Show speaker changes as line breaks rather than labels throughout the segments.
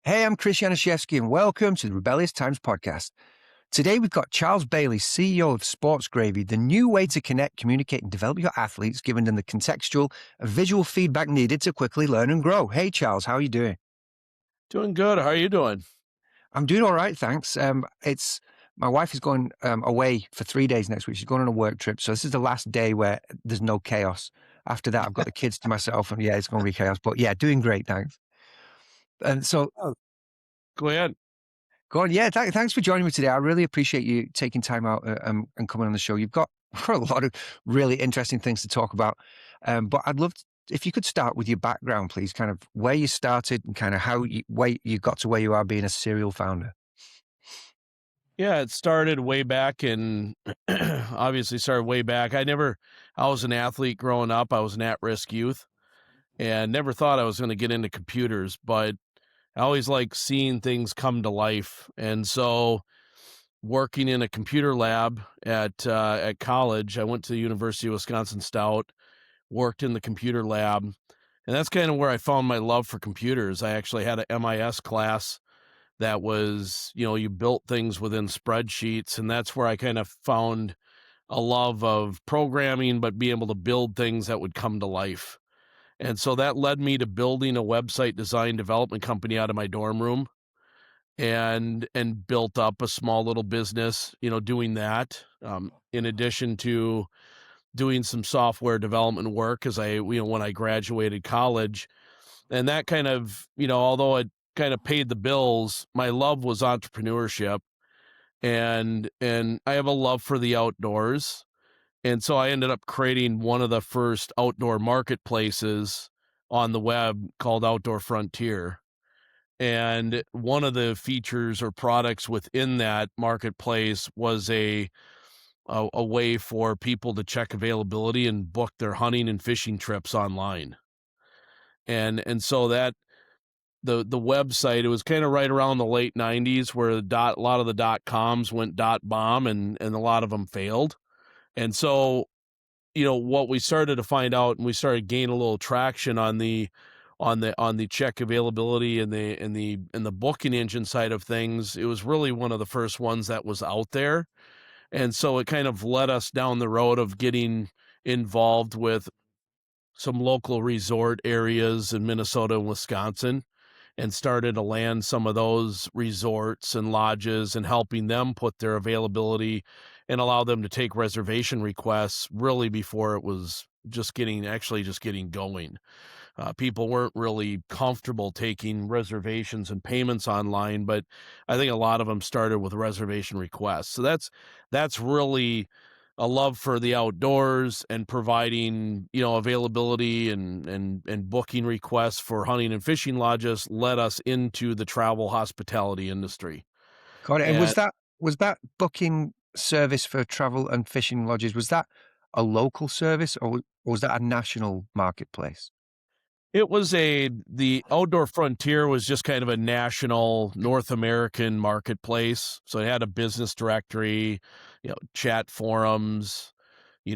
Hey, I'm Chris Januszewski, and welcome to the Rebellious Times Podcast. Today, we've got Charles Bailey, CEO of Sports Gravy, the new way to connect, communicate, and develop your athletes, giving them the contextual and visual feedback needed to quickly learn and grow. Hey, Charles, how are you doing?
Doing good. How are you doing?
I'm doing all right, thanks. My wife is going away for 3 days next week. She's going on a work trip, so this is the last day where there's no chaos. After that, I've got the kids to myself, and yeah, it's going to be chaos. But yeah, doing great, thanks. And so
Oh, go ahead.
go on. Yeah, thanks for joining me today. I really appreciate you taking time out and coming on the show. You've got a lot of really interesting things to talk about. But I'd love if you could start with your background, please, kind of where you started and kind of how you got to where you are being a serial founder.
Yeah, it started way back and obviously started way back. I was an athlete growing up. I was an at-risk youth and never thought I was going to get into computers, but I always like seeing things come to life. And so working in a computer lab at college, I went to the University of Wisconsin Stout, worked in the computer lab, and that's kind of where I found my love for computers. I actually had a MIS class that was, you built things within spreadsheets. And that's where I kind of found a love of programming, but being able to build things that would come to life. And so that led me to building a website design development company out of my dorm room and built up a small little business, doing that. In addition to doing some software development work when I graduated college. And that kind of, although it kind of paid the bills, my love was entrepreneurship, and I have a love for the outdoors. And so I ended up creating one of the first outdoor marketplaces on the web called Outdoor Frontier. And one of the features or products within that marketplace was a way for people to check availability and book their hunting and fishing trips online. And so that the website, it was kind of right around the late 90s where a lot of the .coms went .bomb and a lot of them failed. And so, what we started to find out, and we started gaining a little traction on the check availability and the booking engine side of things. It was really one of the first ones that was out there. And so it kind of led us down the road of getting involved with some local resort areas in Minnesota and Wisconsin, and started to land some of those resorts and lodges and helping them put their availability and allow them to take reservation requests really before it was just getting going. People weren't really comfortable taking reservations and payments online, but I think a lot of them started with reservation requests. So that's really a love for the outdoors and providing, availability and booking requests for hunting and fishing lodges led us into the travel hospitality industry.
Got it. And
And
was that booking service for travel and fishing lodges? Was that a local service or was that a national marketplace?
it was the Outdoor Frontier was just kind of a national North American marketplace. So it had a business directory, chat forums.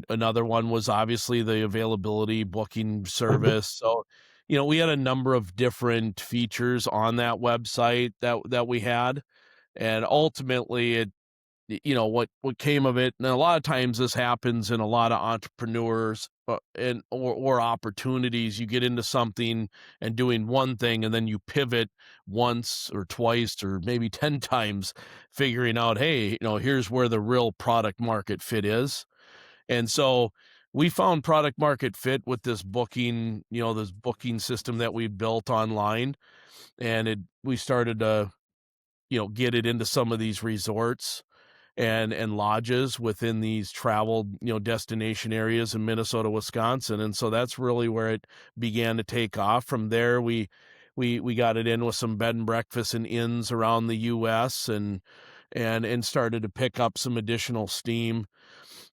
Another one was obviously the availability booking service. So, we had a number of different features on that website that we had. And ultimately what came of it, and a lot of times this happens in a lot of entrepreneurs or opportunities. You get into something and doing one thing, and then you pivot once or twice or maybe 10 times, figuring out, hey, here's where the real product market fit is. And so we found product market fit with this booking system that we built online. And we started to, get it into some of these resorts and lodges within these travel, destination areas in Minnesota, Wisconsin. And so that's really where it began to take off. From there, we got it in with some bed and breakfast and inns around the US and started to pick up some additional steam.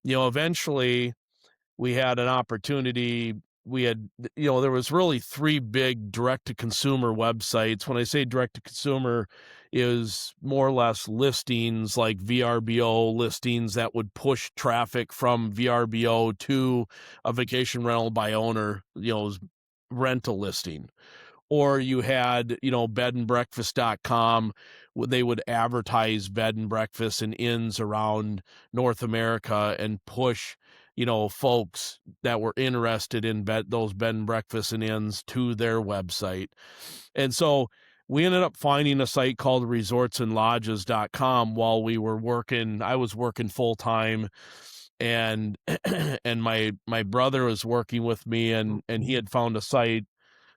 Eventually we had an opportunity. There was really three big direct to consumer websites. When I say direct to consumer, is more or less listings like VRBO listings that would push traffic from VRBO to a vacation rental by owner, rental listing. or you had, bedandbreakfast.com. They would advertise bed and breakfast and inns around North America and push, folks that were interested in those bed and breakfast and inns to their website. And so we ended up finding a site called resortsandlodges.com while we were working. I was working full time, and and my brother was working with me, and he had found a site.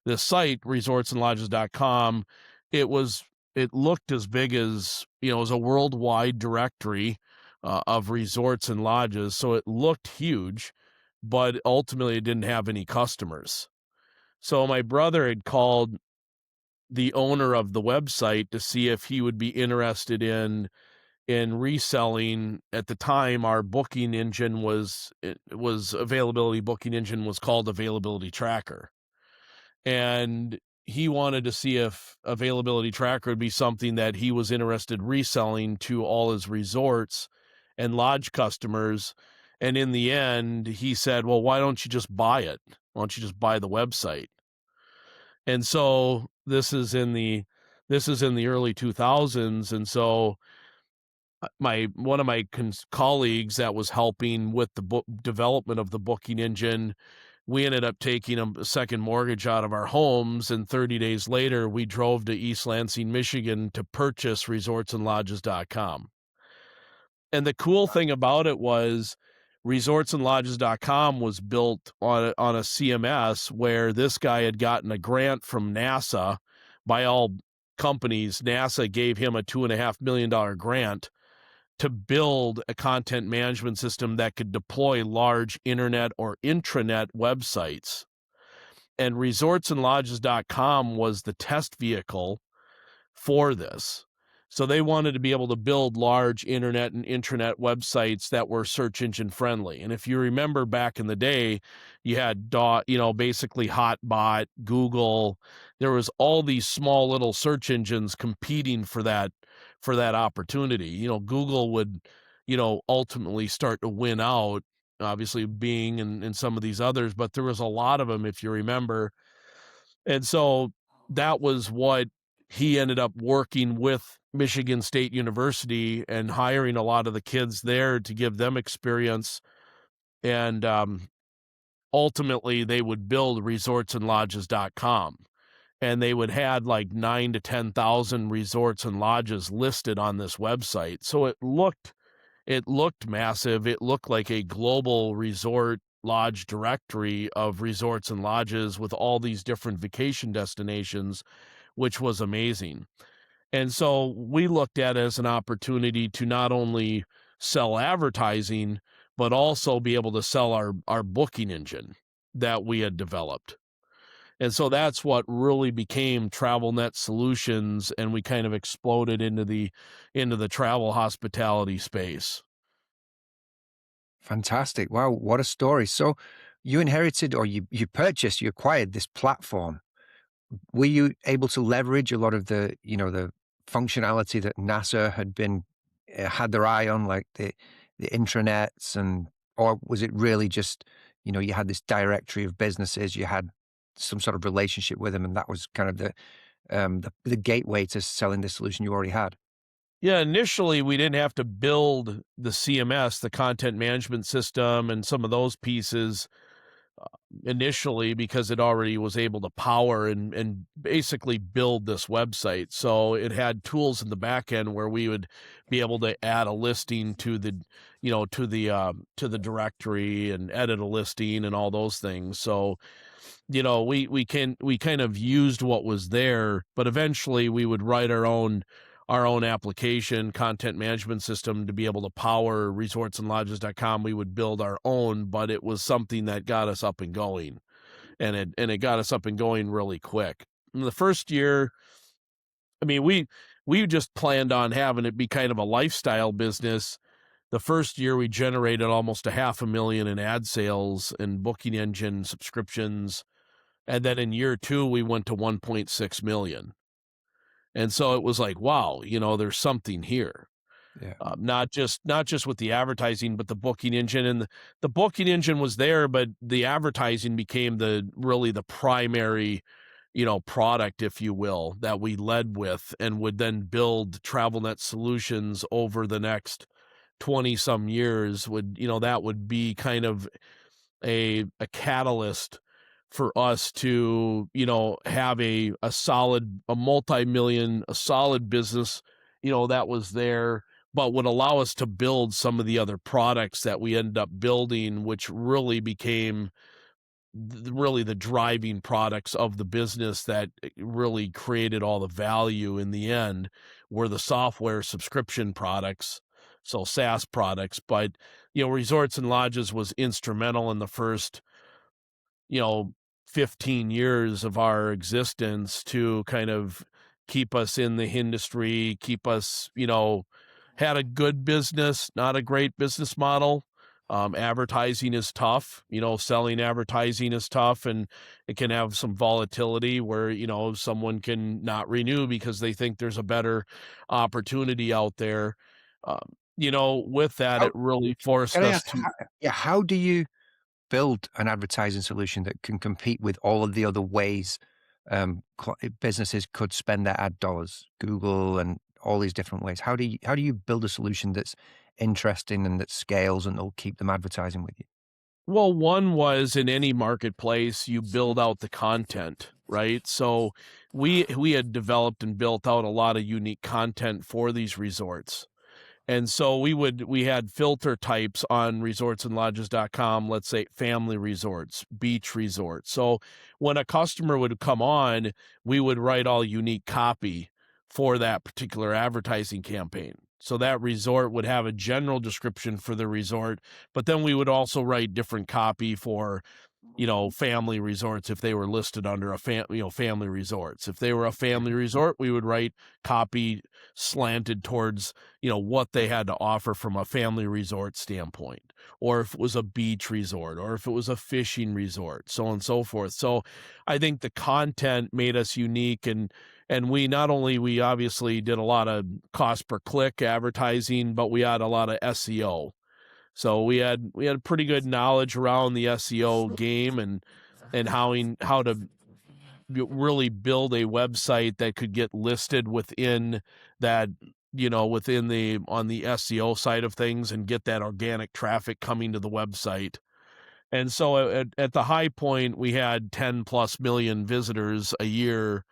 This site, resortsandlodges.com, it looked as big as, it was a worldwide directory of resorts and lodges. So it looked huge, but ultimately it didn't have any customers. So my brother had called the owner of the website to see if he would be interested in reselling. At the time, our booking engine was availability booking engine was called Availability Tracker. And he wanted to see if Availability Tracker would be something that he was interested reselling to all his resorts and lodge customers. And in the end, he said, well, why don't you just buy it? Why don't you just buy the website? And so this is in the early 2000s. And so one of my colleagues that was helping with the development of the booking engine, we ended up taking a second mortgage out of our homes, and 30 days later, we drove to East Lansing, Michigan to purchase resortsandlodges.com. And the cool thing about it was resortsandlodges.com was built on a CMS where this guy had gotten a grant from NASA. By all companies, NASA gave him a $2.5 million grant to build a content management system that could deploy large internet or intranet websites. And resortsandlodges.com was the test vehicle for this. So they wanted to be able to build large internet and intranet websites that were search engine friendly. And if you remember back in the day, you had basically Hotbot, Google. There was all these small little search engines competing for that opportunity. Google would, ultimately start to win out, obviously Bing and some of these others, but there was a lot of them, if you remember. And so that was what he ended up working with Michigan State University and hiring a lot of the kids there to give them experience. And ultimately they would build resortsandlodges.com. And they would had like 9,000 to 10,000 resorts and lodges listed on this website. So it looked massive. It looked like a global resort lodge directory of resorts and lodges with all these different vacation destinations, which was amazing. And so we looked at it as an opportunity to not only sell advertising, but also be able to sell our booking engine that we had developed. And so that's what really became TravelNet Solutions, and we kind of exploded into the travel hospitality space.
Fantastic. Wow, what a story. So you inherited, or you acquired this platform. Were you able to leverage a lot of the functionality that NASA had their eye on, like the intranets, or was it really just, you had this directory of businesses, you had some sort of relationship with them, and that was kind of the gateway to selling the solution you already had?
Yeah, initially we didn't have to build the CMS, the content management system, and some of those pieces initially, because it already was able to power and basically build this website. So it had tools in the back end where we would be able to add a listing to the directory and edit a listing and all those things. So we kind of used what was there, but eventually we would write our own application, content management system, to be able to power resortsandlodges.com. We would build our own, but it was something that got us up and going, and it got us up and going really quick. In the first year, I mean, we just planned on having it be kind of a lifestyle business. The first year we generated almost $500,000 in ad sales and booking engine subscriptions. And then in year 2, we went to 1.6 million. And so it was like, wow, there's something here.
Yeah.
Not just with the advertising, but the booking engine. And the booking engine was there, but the advertising became really the primary product, if you will, that we led with, and would then build TravelNet solutions over the next 20 some years. That would be kind of a catalyst for us to, have a solid, a multi-million, a solid business, that was there, but would allow us to build some of the other products that we ended up building, which really became really the driving products of the business that really created all the value in the end, were the software subscription products, so SaaS products. But resorts and lodges was instrumental in the first you know 15 years of our existence to kind of keep us in the industry, keep us, had a good business, not a great business model. Advertising is tough, selling advertising is tough, and it can have some volatility where, someone can not renew because they think there's a better opportunity out there. With that,
How,
it really forced
can I
us
ask,
to.
how do you build an advertising solution that can compete with all of the other ways businesses could spend their ad dollars, Google and all these different ways? How do you build a solution that's interesting and that scales and will keep them advertising with you?
Well, one was, in any marketplace, you build out the content, right? So we had developed and built out a lot of unique content for these resorts. And so we had filter types on resortsandlodges.com, let's say family resorts, beach resorts. So when a customer would come on, we would write all unique copy for that particular advertising campaign. So that resort would have a general description for the resort, but then we would also write different copy for, family resorts if they were listed under a family resorts. If they were a family resort, we would write copy slanted towards, what they had to offer from a family resort standpoint, or if it was a beach resort, or if it was a fishing resort, so on and so forth. So I think the content made us unique, and we obviously did a lot of cost per click advertising, but we had a lot of SEO. So we had pretty good knowledge around the SEO game, and how to really build a website that could get listed within that, within the on the SEO side of things, and get that organic traffic coming to the website. And so at the high point, we had 10 plus million visitors a year,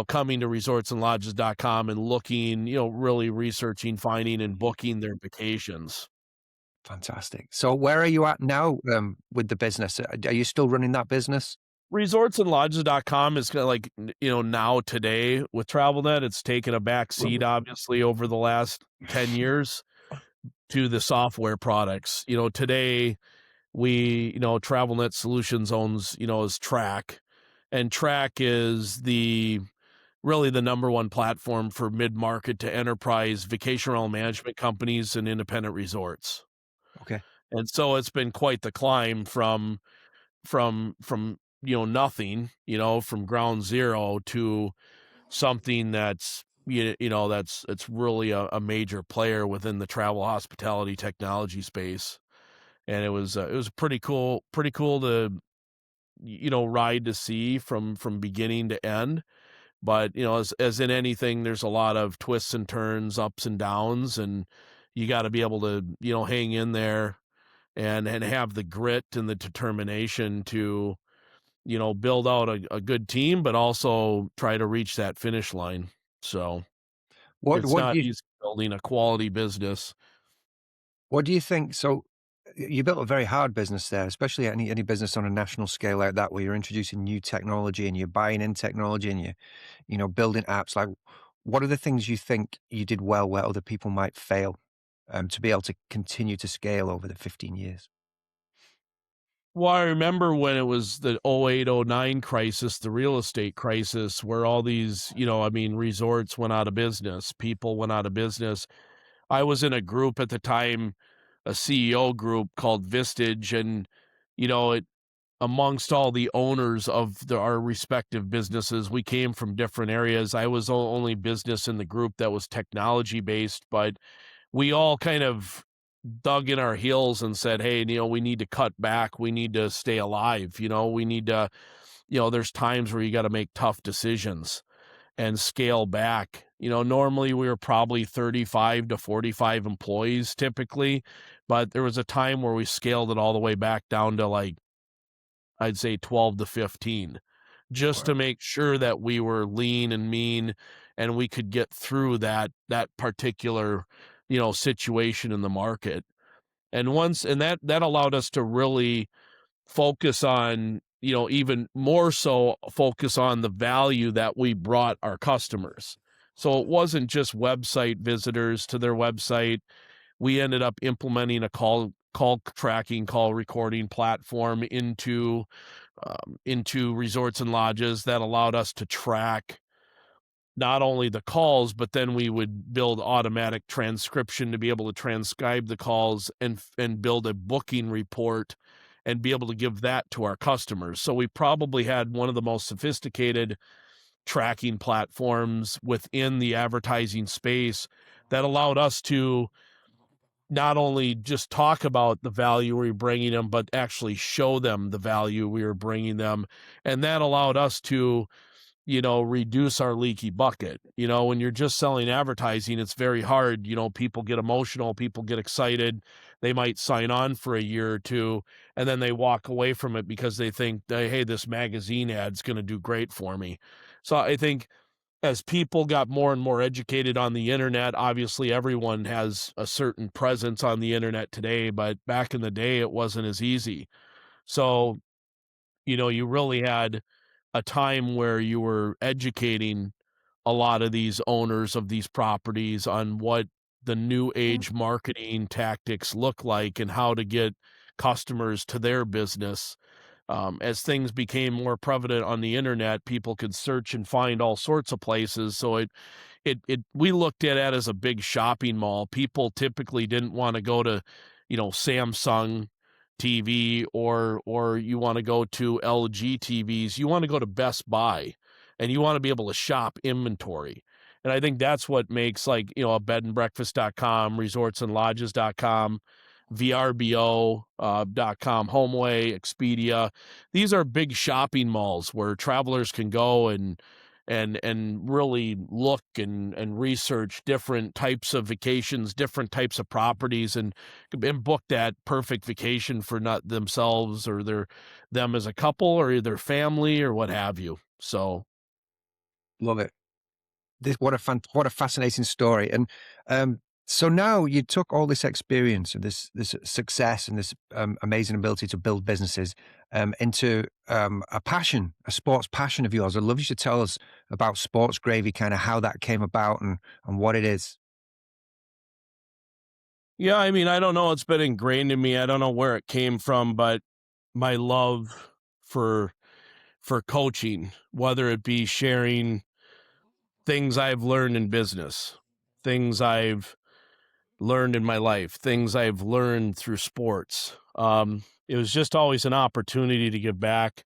coming to resortsandlodges.com and looking, really researching, finding, and booking their vacations.
Fantastic. So where are you at now with the business? Are you still running that business?
Resortsandlodges.com is kind of like, now today with TravelNet, it's taken a back seat, obviously, over the last 10 years to the software products. Today TravelNet Solutions owns, is Track, and Track is really the number one platform for mid-market to enterprise vacation rental management companies and independent resorts.
Okay.
And so it's been quite the climb from nothing, from ground zero to something that's that's it's really a major player within the travel hospitality technology space. And it was pretty cool to ride to see from beginning to end. But as in anything, there's a lot of twists and turns, ups and downs, and you got to be able to hang in there and have the grit and the determination to build out a good team, but also try to reach that finish line. So
What
it's
what do
not
you
easy building a quality business.
what do you think? So you built a very hard business there, especially any business on a national scale like that, where you're introducing new technology and you're buying in technology and you're building apps. Like, what are the things you think you did well where other people might fail, to be able to continue to scale over the 15 years?
Well, I remember when it was the 0809 crisis, the real estate crisis, where all these, resorts went out of business, people went out of business. I was in a group at the time, a CEO group called Vistage, and it amongst all the owners of our respective businesses, we came from different areas. I was the only business in the group that was technology based, but we all kind of dug in our heels and said, hey, we need to cut back. We need to stay alive. We need to, there's times where you got to make tough decisions and scale back. Normally we were probably 35 to 45 employees typically, but there was a time where we scaled it all the way back down to like, I'd say 12 to 15, just to make sure that we were lean and mean and we could get through that particular, situation in the market. And that allowed us to really focus on, even more so focus on the value that we brought our customers. So it wasn't just website visitors to their website. We ended up implementing a call tracking, call recording platform into resorts and lodges that allowed us to track not only the calls, but then we would build automatic transcription to be able to transcribe the calls and build a booking report and be able to give that to our customers. So we probably had one of the most sophisticated tracking platforms within the advertising space that allowed us to not only just talk about the value we were bringing them, but actually show them the value we were bringing them. And that allowed us to, reduce our leaky bucket. When you're just selling advertising, it's very hard. People get emotional, people get excited. They might sign on for a year or two, and then they walk away from it because they think, hey, this magazine ad's going to do great for me. So I think as people got more and more educated on the internet, obviously everyone has a certain presence on the internet today, but back in the day, it wasn't as easy. So, you really had a time where you were educating a lot of these owners of these properties on what the new age marketing tactics look like and how to get customers to their business. As things became more prevalent on the internet, people could search and find all sorts of places. So we looked at it as a big shopping mall. People typically didn't want to go to, Samsung TV or you want to go to LG TVs. You want to go to Best Buy, and you want to be able to shop inventory. And I think that's what makes a bedandbreakfast.com, resortsandlodges.com, VRBO.com, HomeAway, Expedia. These are big shopping malls where travelers can go and really look and research different types of vacations, different types of properties, and book that perfect vacation for not themselves or them as a couple or their family or what have you. So,
Love it. What a fascinating story. And so now you took all this experience and this success and this amazing ability to build businesses into a passion, a sports passion of yours. I'd love you to tell us about Sports Gravy, kind of how that came about and what it is.
yeah, I mean, I don't know. It's been ingrained in me. I don't know where it came from, but my love for coaching, whether it be sharing things I've learned in business, things I've learned in my life, things I've learned through sports. It was just always an opportunity to give back,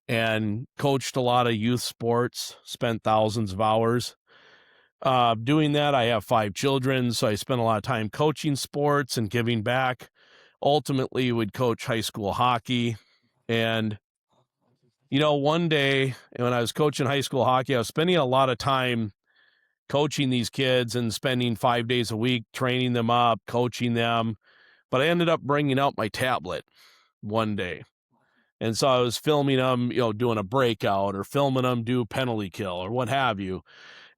and coached a lot of youth sports, spent thousands of hours doing that. I have 5 children, so I spent a lot of time coaching sports and giving back. Ultimately, would coach high school hockey. And, one day when I was coaching high school hockey, I was spending a lot of time coaching these kids and spending 5 days a week training them up, coaching them. But I ended up bringing out my tablet one day. And so I was filming them, doing a breakout or filming them do penalty kill or what have you.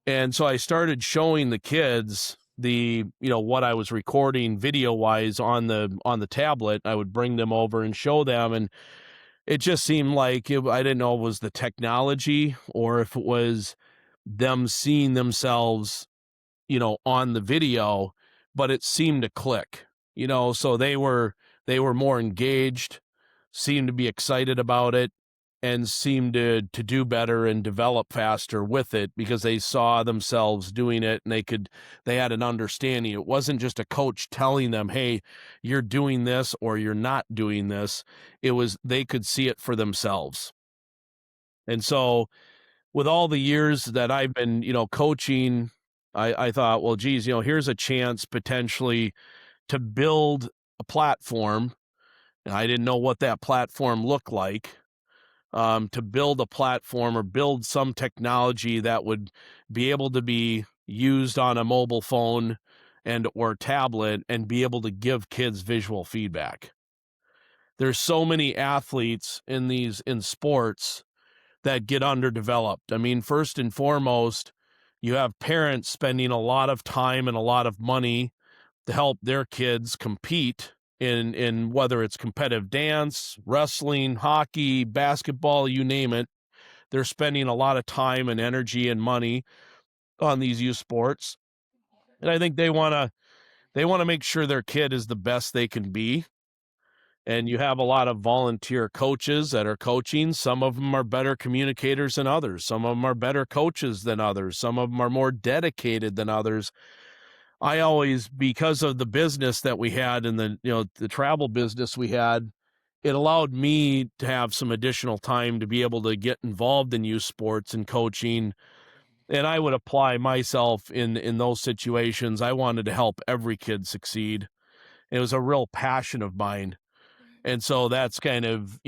And so I started showing the kids what I was recording video wise on the tablet. I would bring them over and show them. And it just seemed like I didn't know if it was the technology or if it was them seeing themselves, on the video, but it seemed to click, so they were more engaged, seemed to be excited about it, and seemed to do better and develop faster with it because they saw themselves doing it and they had an understanding. It wasn't just a coach telling them, hey, you're doing this or you're not doing this. It was, they could see it for themselves. And so with all the years that I've been, coaching, I thought, well, geez, here's a chance potentially to build a platform. And I didn't know what that platform looked like. to build a platform or build some technology that would be able to be used on a mobile phone and or tablet and be able to give kids visual feedback. There's so many athletes in sports that get underdeveloped. I mean, first and foremost, you have parents spending a lot of time and a lot of money to help their kids compete in whether it's competitive dance, wrestling, hockey, basketball, you name it. They're spending a lot of time and energy and money on these youth sports. And I think they want to make sure their kid is the best they can be. And you have a lot of volunteer coaches that are coaching. Some of them are better communicators than others. Some of them are better coaches than others. Some of them are more dedicated than others. I always, because of the business that we had and the travel business we had, it allowed me to have some additional time to be able to get involved in youth sports and coaching. And I would apply myself in those situations. I wanted to help every kid succeed. It was a real passion of mine. And so that's kind of,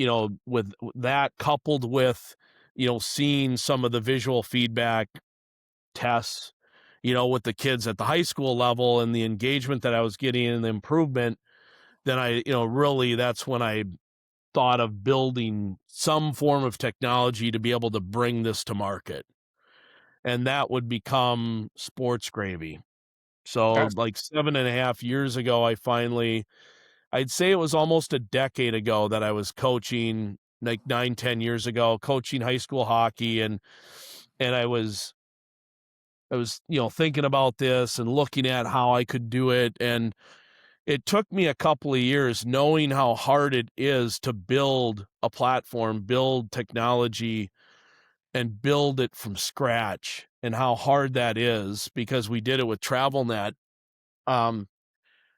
with that coupled with, seeing some of the visual feedback tests, with the kids at the high school level and the engagement that I was getting and the improvement, then really that's when I thought of building some form of technology to be able to bring this to market. And that would become Sports Gravy. So like 7.5 years ago, I'd say it was almost a decade ago that I was coaching, like 9-10 years ago, coaching high school hockey. And I was thinking about this and looking at how I could do it. And it took me a couple of years knowing how hard it is to build a platform, build technology, and build it from scratch, and how hard that is because we did it with TravelNet.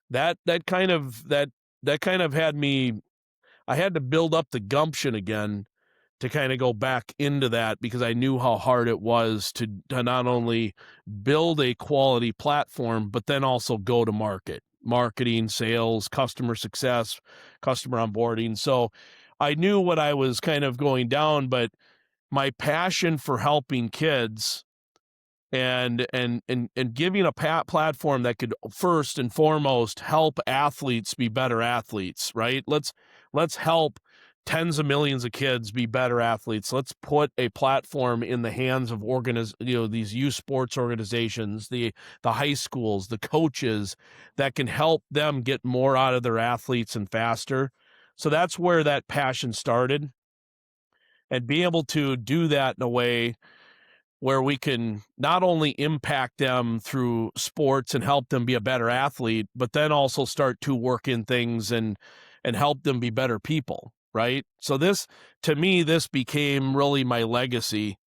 That kind of had me, I had to build up the gumption again to kind of go back into that because I knew how hard it was to not only build a quality platform, but then also go to marketing, sales, customer success, customer onboarding. So I knew what I was kind of going down, but my passion for helping kids and giving a platform that could first and foremost help athletes be better athletes, right? Let's help tens of millions of kids be better athletes. Let's put a platform in the hands of these youth sports organizations, the high schools, the coaches that can help them get more out of their athletes and faster. So that's where that passion started. And be able to do that in a way where we can not only impact them through sports and help them be a better athlete, but then also start to work in things and help them be better people, right? So to me, this became really my legacy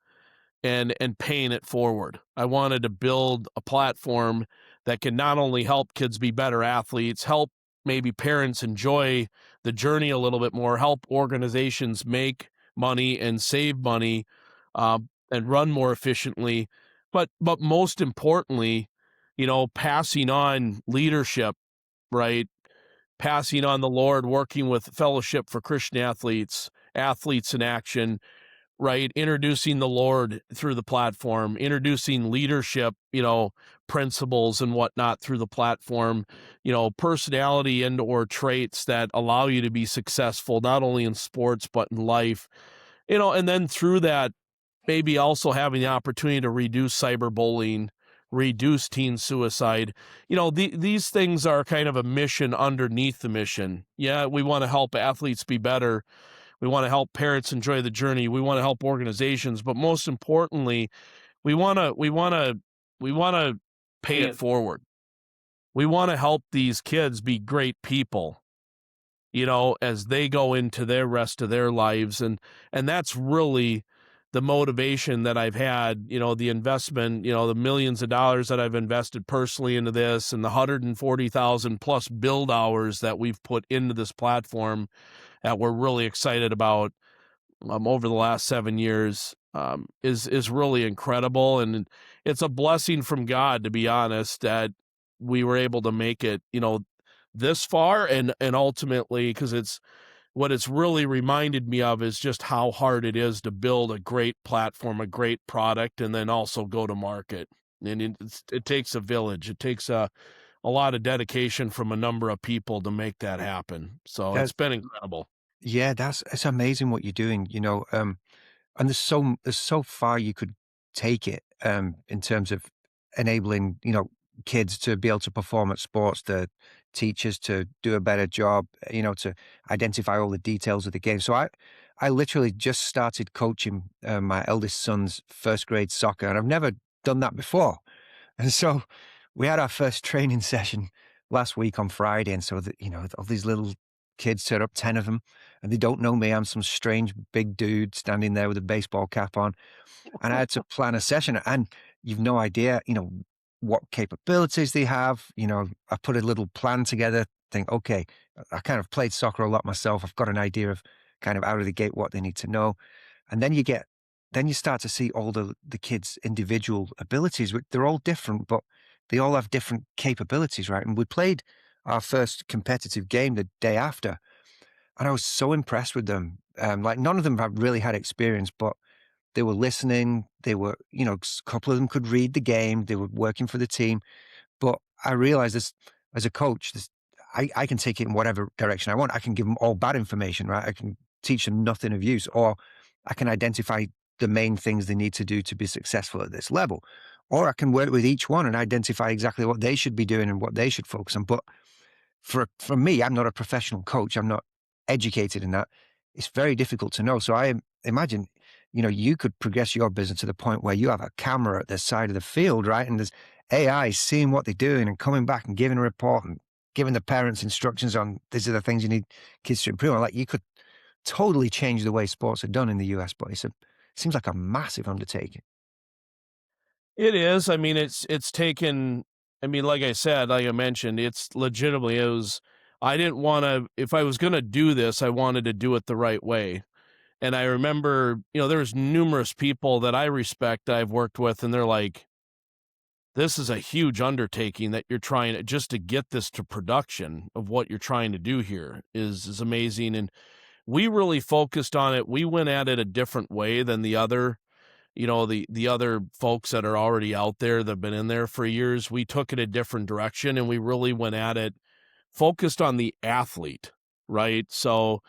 and paying it forward. I wanted to build a platform that can not only help kids be better athletes, help maybe parents enjoy the journey a little bit more, help organizations make money and save money, and run more efficiently, but most importantly, passing on leadership, right? Passing on the Lord, working with Fellowship for Christian Athletes, Athletes in Action, right? Introducing the Lord through the platform, introducing leadership, principles and whatnot through the platform, personality and or traits that allow you to be successful, not only in sports, but in life, and then through that, maybe also having the opportunity to reduce cyberbullying, reduce teen suicide. These things are kind of a mission underneath the mission. Yeah, we want to help athletes be better. We want to help parents enjoy the journey. We want to help organizations, but most importantly, we want to pay it forward. We want to help these kids be great people, as they go into their rest of their lives. And that's really the motivation that I've had, the investment, the millions of dollars that I've invested personally into this and the 140,000 plus build hours that we've put into this platform that we're really excited about over the last 7 years is really incredible. And it's a blessing from God, to be honest, that we were able to make it, this far and ultimately, because what it's really reminded me of is just how hard it is to build a great platform, a great product, and then also go to market. And it takes a village. It takes a lot of dedication from a number of people to make that happen. So it's
That's,
been incredible.
yeah, it's amazing what you're doing, and there's so far you could take it, in terms of enabling, kids to be able to perform at sports, the teachers to do a better job, to identify all the details of the game. So I literally just started coaching my eldest son's first grade soccer, and I've never done that before. And so we had our first training session last week on Friday. And so, all these little kids turn up, 10 of them, and they don't know me. I'm some strange big dude standing there with a baseball cap on. And I had to plan a session, and you've no idea, what capabilities they have. I put a little plan together, think, okay, I kind of played soccer a lot myself. I've got an idea of kind of out of the gate what they need to know. And then you start to see all the kids' individual abilities. They're all different, but they all have different capabilities, right? And we played our first competitive game the day after, and I was so impressed with them. Like, none of them have really had experience, but they were listening. They were, a couple of them could read the game. They were working for the team. But I realized this as a coach, I can take it in whatever direction I want. I can give them all bad information, right? I can teach them nothing of use, or I can identify the main things they need to do to be successful at this level. Or I can work with each one and identify exactly what they should be doing and what they should focus on. But for me, I'm not a professional coach. I'm not educated in that. It's very difficult to know. So I imagine, you could progress your business to the point where you have a camera at the side of the field, right? And there's AI seeing what they're doing and coming back and giving a report and giving the parents instructions on these are the things you need kids to improve on. Like, you could totally change the way sports are done in the US, but it seems like a massive undertaking.
It is. I mean, it's taken. I mean, like I said, like I mentioned, it's legitimately. It was. I didn't want to. If I was going to do this, I wanted to do it the right way. And I remember, there's numerous people that I respect that I've worked with, and they're like, "This is a huge undertaking that you're trying to just to get this to production of what you're trying to do here is amazing." And we really focused on it. We went at it a different way than the other the other folks that are already out there that have been in there for years. We took it a different direction, and we really went at it focused on the athlete, right? So,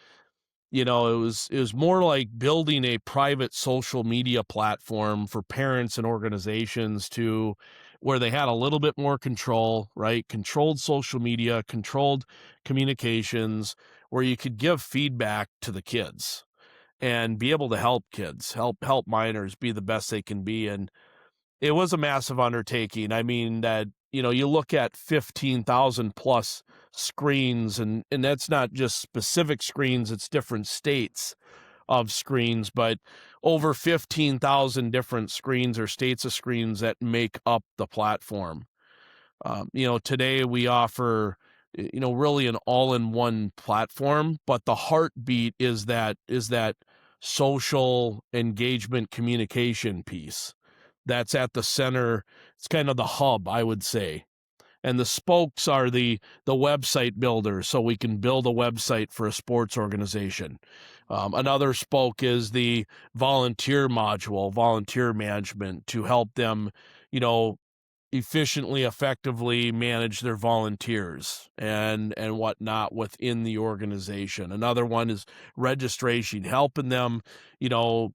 it was more like building a private social media platform for parents and organizations to where they had a little bit more control, right? Controlled social media, controlled communications, where you could give feedback to the kids and be able to help kids, help minors be the best they can be. And it was a massive undertaking. I mean, that, you look at 15,000 plus screens, and that's not just specific screens, it's different states of screens, but over 15,000 different screens or states of screens that make up the platform. Today we offer, really an all-in-one platform, but the heartbeat is that social engagement communication piece that's at the center. It's kind of the hub, I would say. And the spokes are the website builders, so we can build a website for a sports organization. Another spoke is the volunteer module, volunteer management, to help them, you know, efficiently, effectively manage their volunteers and whatnot within the organization. Another one is registration, helping them,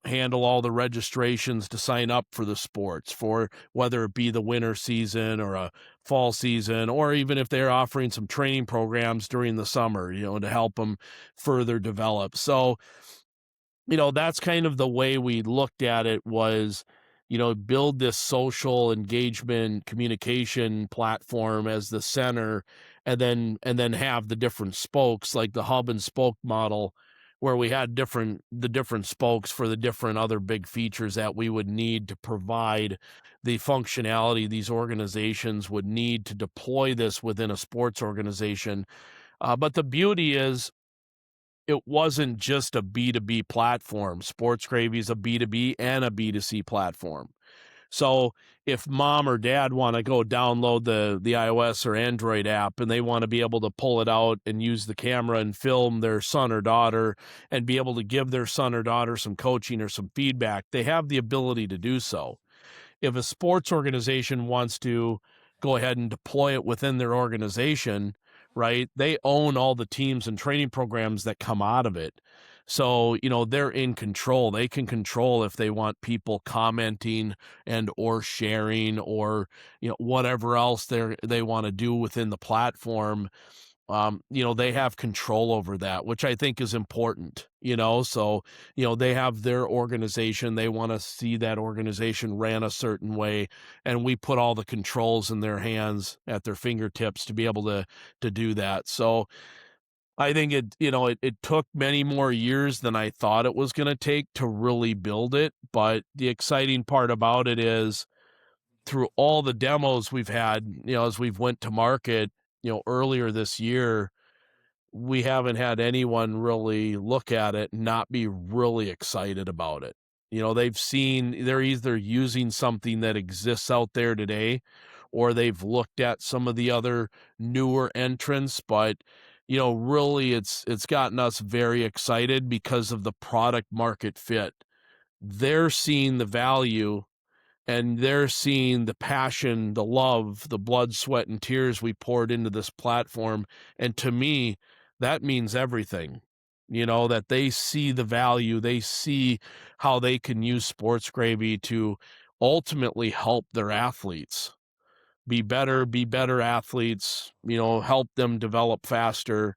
handle all the registrations to sign up for the sports, for whether it be the winter season or a fall season, or even if they're offering some training programs during the summer, to help them further develop. So, that's kind of the way we looked at it was, build this social engagement communication platform as the center, and then have the different spokes, like the hub and spoke model, where we had the different spokes for the different other big features that we would need to provide the functionality these organizations would need to deploy this within a sports organization. But the beauty is, it wasn't just a B2B platform. Sports Gravy is a B2B and a B2C platform. So if mom or dad want to go download the iOS or Android app and they want to be able to pull it out and use the camera and film their son or daughter and be able to give their son or daughter some coaching or some feedback, they have the ability to do so. If a sports organization wants to go ahead and deploy it within their organization, right, they own all the teams and training programs that come out of it. So, they're in control. They can control if they want people commenting and or sharing or, whatever else they want to do within the platform. They have control over that, which I think is important, so, they have their organization. They want to see that organization ran a certain way, and we put all the controls in their hands at their fingertips to be able to do that. So I think it took many more years than I thought it was going to take to really build it. But the exciting part about it is through all the demos we've had, as we've went to market, earlier this year, we haven't had anyone really look at it and not be really excited about it. They're either using something that exists out there today, or they've looked at some of the other newer entrants, but really it's gotten us very excited because of the product market fit. They're seeing the value and they're seeing the passion, the love, the blood, sweat, and tears we poured into this platform. And to me, that means everything, that they see the value, they see how they can use Sports Gravy to ultimately help their athletes be better athletes, help them develop faster,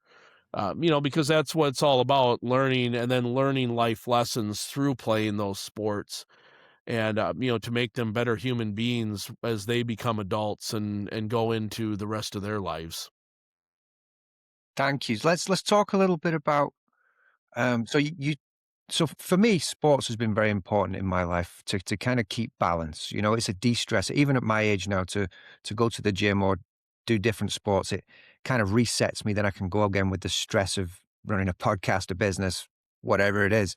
because that's what it's all about, learning and then learning life lessons through playing those sports and to make them better human beings as they become adults and go into the rest of their lives.
Thank you. Let's talk a little bit about so for me, sports has been very important in my life to kind of keep balance. It's a de-stressor. Even at my age now, to go to the gym or do different sports, it kind of resets me. Then I can go again with the stress of running a podcast, a business, whatever it is.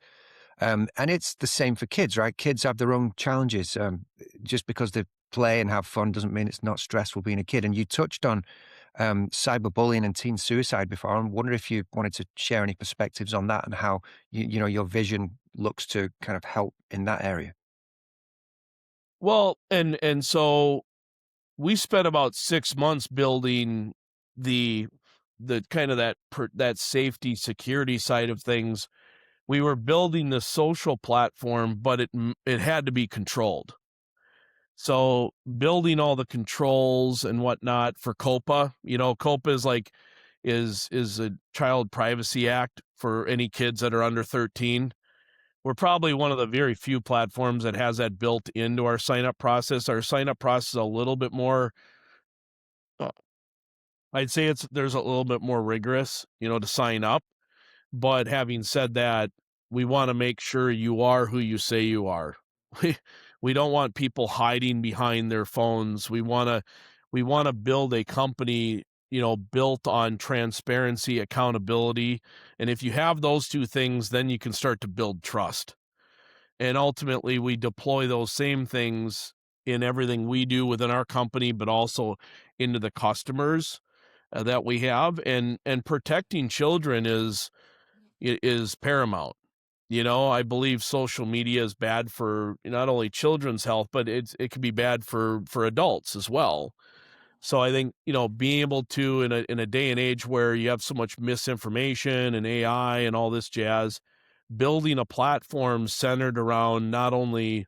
And it's the same for kids, right? Kids have their own challenges. Just because they play and have fun doesn't mean it's not stressful being a kid. And you touched on cyberbullying and teen suicide before. I wonder if you wanted to share any perspectives on that and how your vision looks to kind of help in that area.
Well, and so we spent about 6 months building the kind of that safety security side of things. We were building the social platform, but it had to be controlled. So building all the controls and whatnot for COPA, COPA is a Child Privacy Act for any kids that are under 13. We're probably one of the very few platforms that has that built into our sign-up process. Our sign-up process is a little bit more, uh, I'd say there's a little bit more rigorous, to sign up. But having said that, we want to make sure you are who you say you are. We don't want people hiding behind their phones. We want to build a company, built on transparency, accountability. And if you have those two things, then you can start to build trust. And ultimately, we deploy those same things in everything we do within our company, but also into the customers that we have. And protecting children is paramount. I believe social media is bad for not only children's health, but it can be bad for adults as well. So I think, being able to, in a day and age where you have so much misinformation and AI and all this jazz, building a platform centered around not only,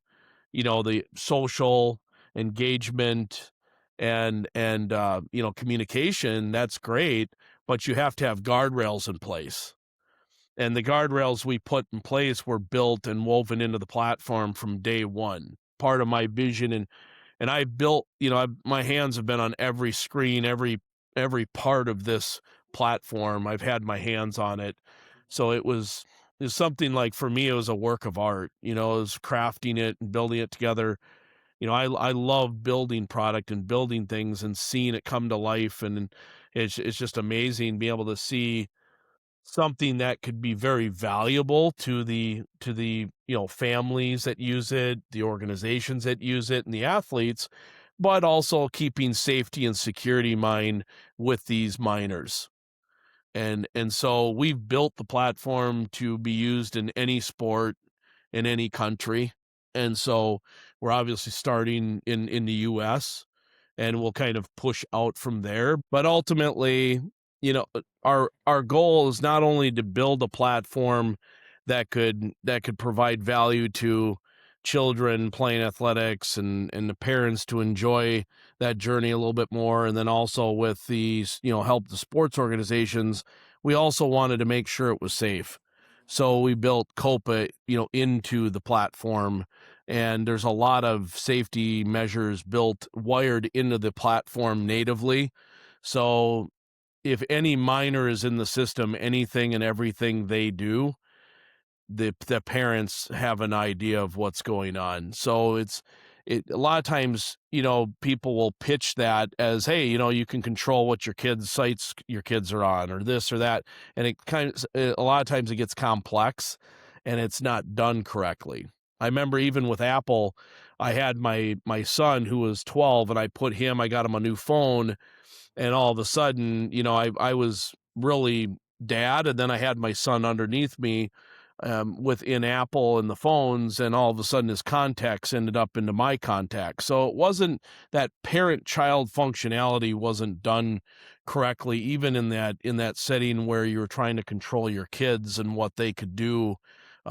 the social engagement and communication, that's great, but you have to have guardrails in place. And the guardrails we put in place were built and woven into the platform from day one. Part of my vision, and I built, my hands have been on every screen, every part of this platform. I've had my hands on it. So it was something like, for me, it was a work of art. It was crafting it and building it together. I love building product and building things and seeing it come to life. And it's just amazing being able to see something that could be very valuable to the families that use it, the organizations that use it, and the athletes, but also keeping safety and security in mind with these minors. And so we've built the platform to be used in any sport in any country. And so we're obviously starting in the US, and we'll kind of push out from there. But ultimately, our goal is not only to build a platform that could provide value to children playing athletics and the parents to enjoy that journey a little bit more, and then also with these, help the sports organizations. We also wanted to make sure it was safe. So we built COPA, into the platform, and there's a lot of safety measures wired into the platform natively. So if any minor is in the system, anything and everything they do, the parents have an idea of what's going on. So a lot of times, people will pitch that as, hey, you can control what sites your kids are on, or this or that. And a lot of times it gets complex and it's not done correctly. I remember even with Apple, I had my son who was 12, and I got him a new phone, and all of a sudden, I was really dad, and then I had my son underneath me, within Apple and the phones, and all of a sudden his contacts ended up into my contacts. So it wasn't that parent-child functionality wasn't done correctly, even in that setting where you were trying to control your kids and what they could do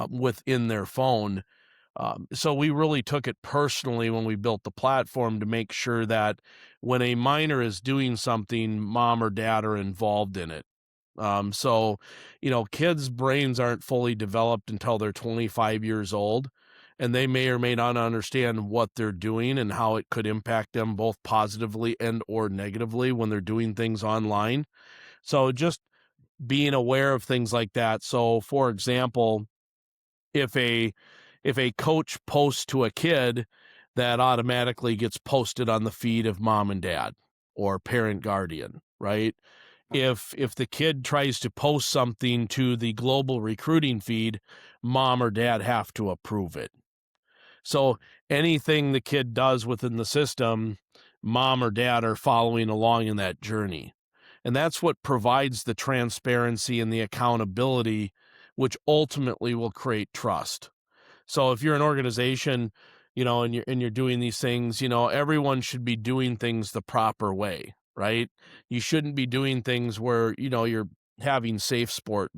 within their phone. So we really took it personally when we built the platform to make sure that when a minor is doing something, mom or dad are involved in it. So, kids' brains aren't fully developed until they're 25 years old, and they may or may not understand what they're doing and how it could impact them both positively and or negatively when they're doing things online. So just being aware of things like that. So, for example, if a coach posts to a kid, that automatically gets posted on the feed of mom and dad or parent guardian, right? If the kid tries to post something to the global recruiting feed, mom or dad have to approve it. So anything the kid does within the system, mom or dad are following along in that journey. And that's what provides the transparency and the accountability, which ultimately will create trust. So if you're an organization, and you're doing these things, everyone should be doing things the proper way, right? You shouldn't be doing things where, you're having safe sport,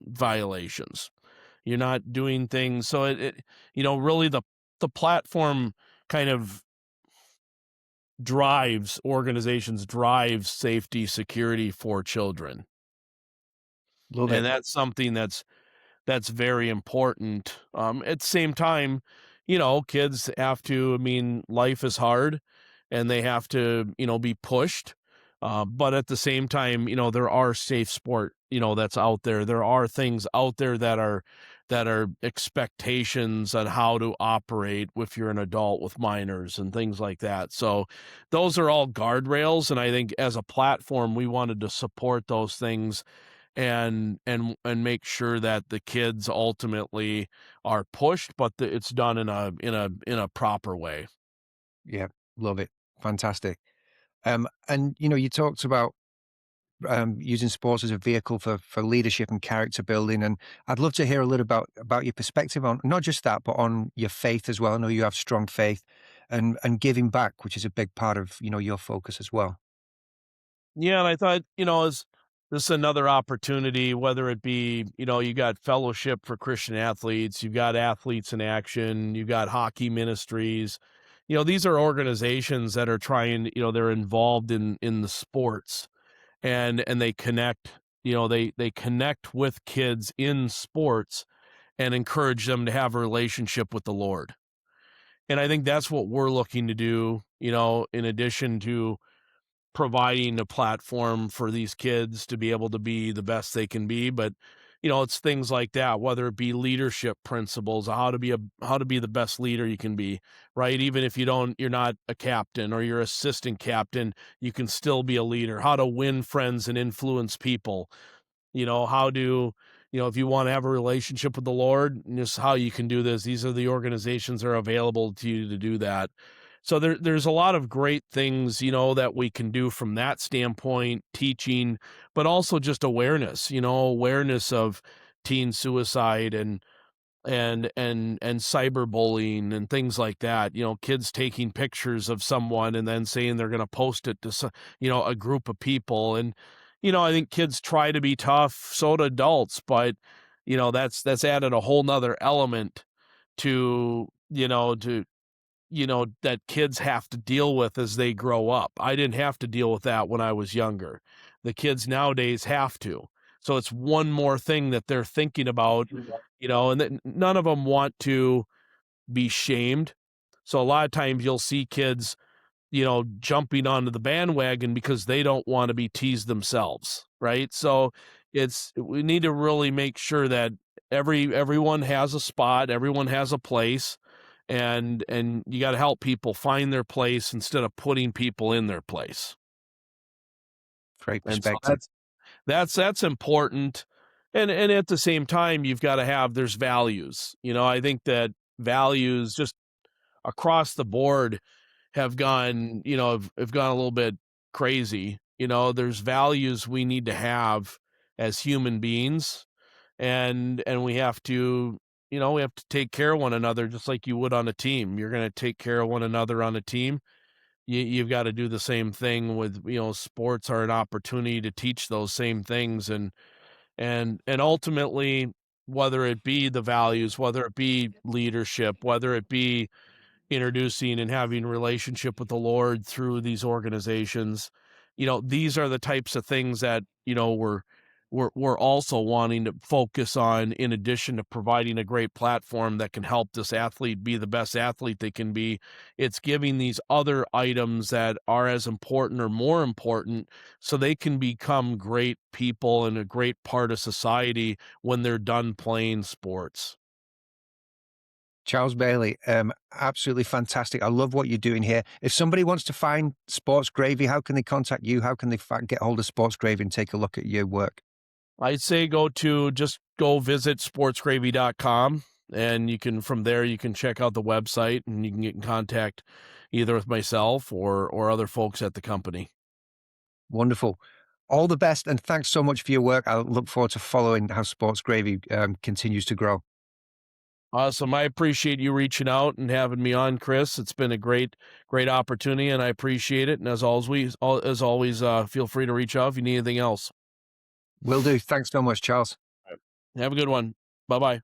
violations. You're not doing things. So really the platform kind of drives safety, security for children.
Love
And
it.
that's something that's very important. At the same time, kids have to, life is hard and they have to, be pushed. But at the same time, there are safe sport, that's out there. There are things out there that are expectations on how to operate if you're an adult with minors and things like that. So those are all guardrails. And I think as a platform, we wanted to support those things and make sure that the kids ultimately are pushed, but it's done in a proper way.
Yeah, love it. Fantastic. And you talked about using sports as a vehicle for leadership and character building, and I'd love to hear a little about your perspective on not just that, but on your faith as well. I know you have strong faith, and giving back, which is a big part of your focus as well.
Yeah, and I thought, is this another opportunity, whether it be, you got Fellowship for Christian Athletes, you've got Athletes in Action, you've got Hockey Ministries. These are organizations that are trying, they're involved in the sports, and they connect, they connect with kids in sports and encourage them to have a relationship with the Lord. And I think that's what we're looking to do, in addition to providing a platform for these kids to be able to be the best they can be. But, it's things like that, whether it be leadership principles, how to be the best leader you can be, right? Even if you're not a captain or you're assistant captain, you can still be a leader, how to win friends and influence people. how do, if you want to have a relationship with the Lord, just how you can do this. These are the organizations that are available to you to do that. So there's a lot of great things, that we can do from that standpoint, teaching, but also just awareness, awareness of teen suicide and cyberbullying and things like that. Kids taking pictures of someone and then saying they're going to post it to a group of people. And I think kids try to be tough, so do adults, but that's added a whole nother element to that kids have to deal with as they grow up. I didn't have to deal with that when I was younger. The kids nowadays have to. So it's one more thing that they're thinking about, and that none of them want to be shamed. So a lot of times you'll see kids, jumping onto the bandwagon because they don't want to be teased themselves, right? So we need to really make sure that everyone has a spot, everyone has a place, and you got to help people find their place instead of putting people in their place.
Great
And so
perspective.
that's important. And at the same time, you've got to there's values. I think that values just across the board have gone, have gone a little bit crazy. There's values we need to have as human beings, and we have to, we have to take care of one another just like you would on a team. You're going to take care of one another on a team. You've got to do the same thing with, sports are an opportunity to teach those same things. And ultimately, whether it be the values, whether it be leadership, whether it be introducing and having a relationship with the Lord through these organizations, these are the types of things that, we're also wanting to focus on, in addition to providing a great platform that can help this athlete be the best athlete they can be. It's giving these other items that are as important or more important so they can become great people and a great part of society when they're done playing sports.
Charles Bailey, absolutely fantastic. I love what you're doing here. If somebody wants to find Sports Gravy, how can they contact you? How can they get hold of Sports Gravy and take a look at your work?
I'd say go visit sportsgravy.com, and from there you can check out the website and you can get in contact either with myself or other folks at the company.
Wonderful. All the best, and thanks so much for your work. I look forward to following how Sports Gravy continues to grow.
Awesome. I appreciate you reaching out and having me on, Chris. It's been a great opportunity, and I appreciate it. And as always, feel free to reach out if you need anything else.
Will do. Thanks so much, Charles.
Have a good one. Bye-bye.